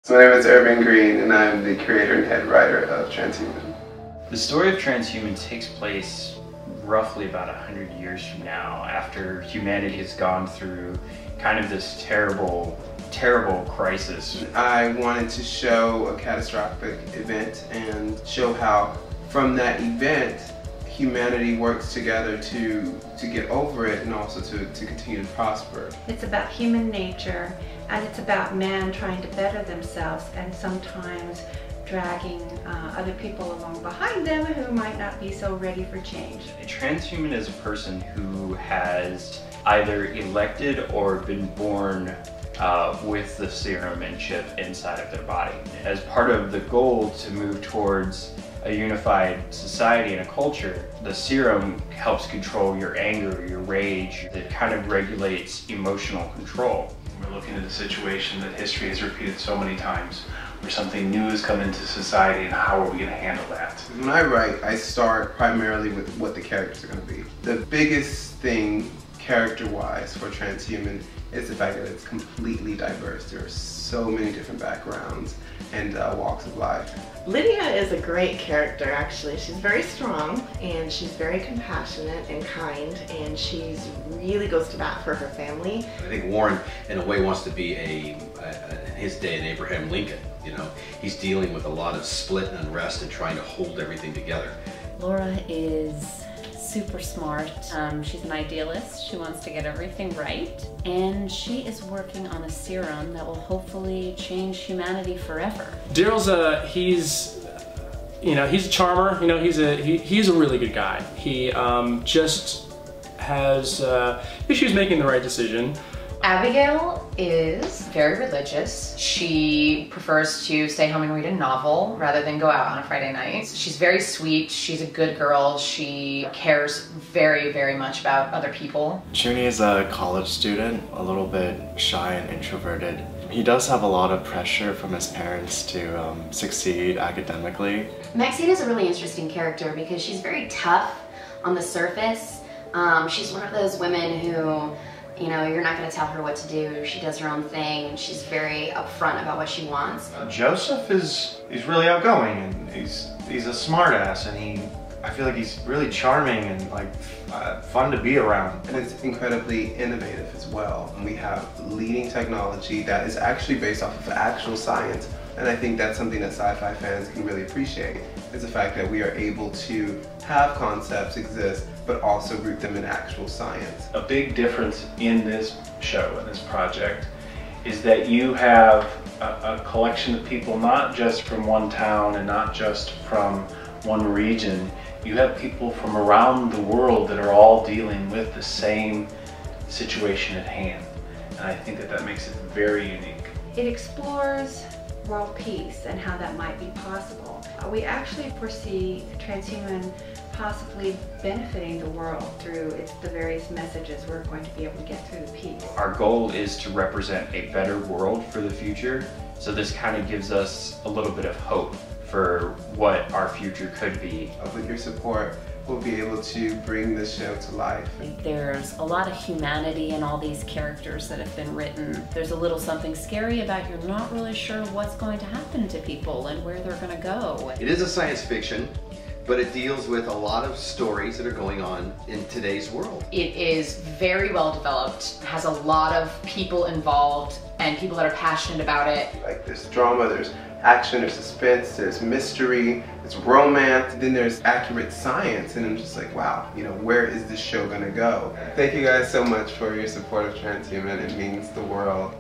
My name is Irving Green, and I'm the creator and head writer of Transhuman. The story of Transhuman takes place roughly about 100 years from now, after humanity has gone through kind of this terrible crisis. I wanted to show a catastrophic event and show how, from that event, humanity works together to get over it and also to continue to prosper. It's about human nature, and it's about man trying to better themselves and sometimes dragging other people along behind them who might not be so ready for change. A transhuman is a person who has either elected or been born with the serum and chip inside of their body. As part of the goal to move towards a unified society and a culture, the serum helps control your anger, your rage. It kind of regulates emotional control. We're looking at a situation that history has repeated so many times, where something new has come into society, and how are we going to handle that? When I write, I start primarily with what the characters are going to be. The biggest thing character-wise for Transhuman is the fact that it's completely diverse. There are so many different backgrounds and walks of life. Lydia is a great character, actually. She's very strong, and she's very compassionate and kind, and she really goes to bat for her family. I think Warren, in a way, wants to be in his day, an Abraham Lincoln. You know, he's dealing with a lot of split and unrest and trying to hold everything together. Laura is super smart. She's an idealist. She wants to get everything right. And she is working on a serum that will hopefully change humanity forever. Gerald's he's a charmer. You know, he's a really good guy. He just has issues making the right decision. Abigail is very religious. She prefers to stay home and read a novel rather than go out on a Friday night. She's very sweet. She's a good girl. She cares very, very much about other people. Cherie is a college student, a little bit shy and introverted. He does have a lot of pressure from his parents to succeed academically. Maxine is a really interesting character because she's very tough on the surface. She's one of those women who, you know, you're not going to tell her what to do. She does her own thing. She's very upfront about what she wants. Joseph he's really outgoing, and he's a smart ass, and I feel like he's really charming and fun to be around. And it's incredibly innovative as well. We have leading technology that is actually based off of actual science. And I think that's something that sci-fi fans can really appreciate, is the fact that we are able to have concepts exist, but also root them in actual science. A big difference in this show, in this project, is that you have a collection of people not just from one town and not just from one region. You have people from around the world that are all dealing with the same situation at hand. And I think that makes it very unique. It explores world peace and how that might be possible. We actually foresee Transhuman possibly benefiting the world through the various messages we're going to be able to get through the piece. Our goal is to represent a better world for the future, so this kind of gives us a little bit of hope for what our future could be. With your support, we'll be able to bring this show to life. There's a lot of humanity in all these characters that have been written. There's a little something scary about you're not really sure what's going to happen to people and where they're going to go. It is a science fiction, but it deals with a lot of stories that are going on in today's world. It is very well developed, has a lot of people involved and people that are passionate about it. Like, there's drama, there's action, there's suspense, there's mystery, there's romance, then there's accurate science, and I'm just like, wow, you know, where is this show gonna go? Thank you guys so much for your support of Transhuman. It means the world.